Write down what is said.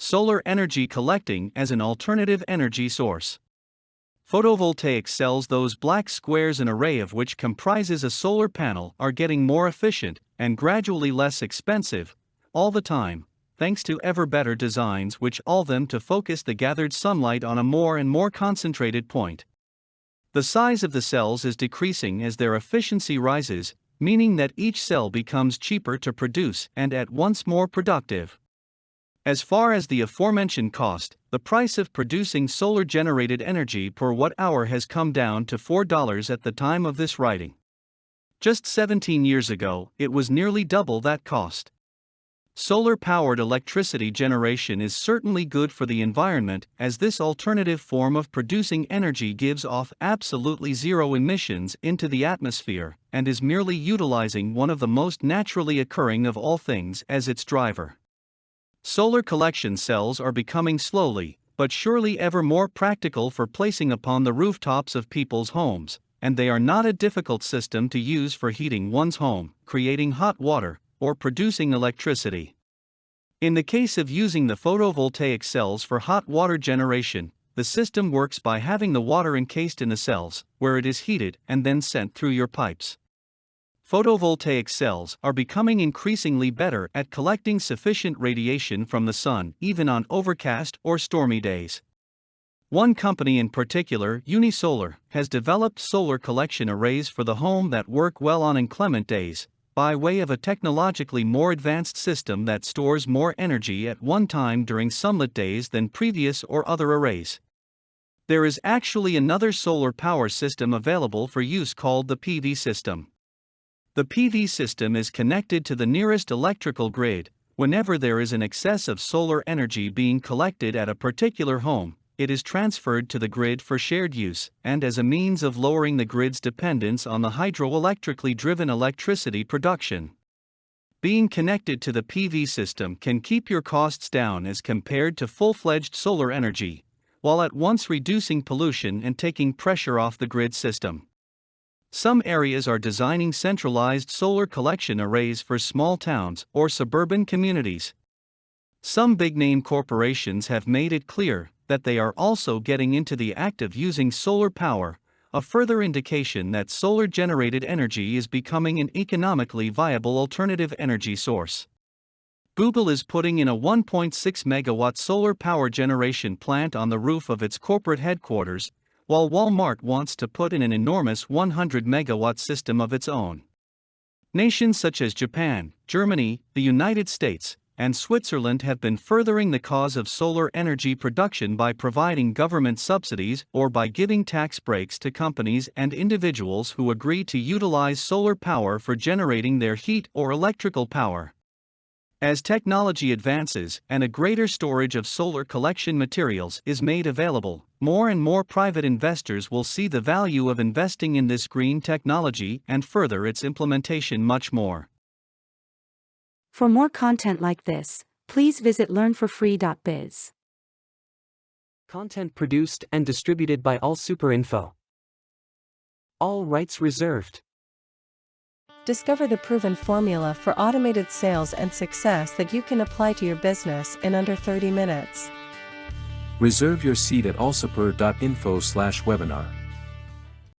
Solar energy collecting as an alternative energy source. Photovoltaic cells, those black squares, an array of which comprises a solar panel, are getting more efficient and gradually less expensive all the time, thanks to ever better designs which allow them to focus the gathered sunlight on a more and more concentrated point. The size of the cells is decreasing as their efficiency rises, meaning that each cell becomes cheaper to produce and at once more productive. As far as the aforementioned cost, the price of producing solar-generated energy per watt-hour has come down to $4 at the time of this writing. Just 17 years ago, it was nearly double that cost. Solar-powered electricity generation is certainly good for the environment, as this alternative form of producing energy gives off absolutely zero emissions into the atmosphere, and is merely utilizing one of the most naturally occurring of all things as its driver. Solar collection cells are becoming slowly, but surely ever more practical for placing upon the rooftops of people's homes, and they are not a difficult system to use for heating one's home, creating hot water, or producing electricity. In the case of using the photovoltaic cells for hot water generation, the system works by having the water encased in the cells, where it is heated and then sent through your pipes. Photovoltaic cells are becoming increasingly better at collecting sufficient radiation from the sun even on overcast or stormy days. One company in particular, Unisolar, has developed solar collection arrays for the home that work well on inclement days, by way of a technologically more advanced system that stores more energy at one time during sunlit days than previous or other arrays. There is actually another solar power system available for use called the PV system. The PV system is connected to the nearest electrical grid. Whenever there is an excess of solar energy being collected at a particular home, it is transferred to the grid for shared use, and as a means of lowering the grid's dependence on the hydroelectrically driven electricity production. Being connected to the PV system can keep your costs down as compared to full-fledged solar energy, while at once reducing pollution and taking pressure off the grid system. Some areas are designing centralized solar collection arrays for small towns or suburban communities. Some big-name corporations have made it clear that they are also getting into the act of using solar power, a further indication that solar-generated energy is becoming an economically viable alternative energy source. Google is putting in a 1.6 megawatt solar power generation plant on the roof of its corporate headquarters, while Walmart wants to put in an enormous 100 megawatt system of its own. Nations such as Japan, Germany, the United States, and Switzerland have been furthering the cause of solar energy production by providing government subsidies or by giving tax breaks to companies and individuals who agree to utilize solar power for generating their heat or electrical power. As technology advances and a greater storage of solar collection materials is made available, more and more private investors will see the value of investing in this green technology and further its implementation much more. For more content like this, please visit learnforfree.biz. Content produced and distributed by AllSuperInfo. All rights reserved. Discover the proven formula for automated sales and success that you can apply to your business in under 30 minutes. Reserve your seat at allsuper.info/webinar.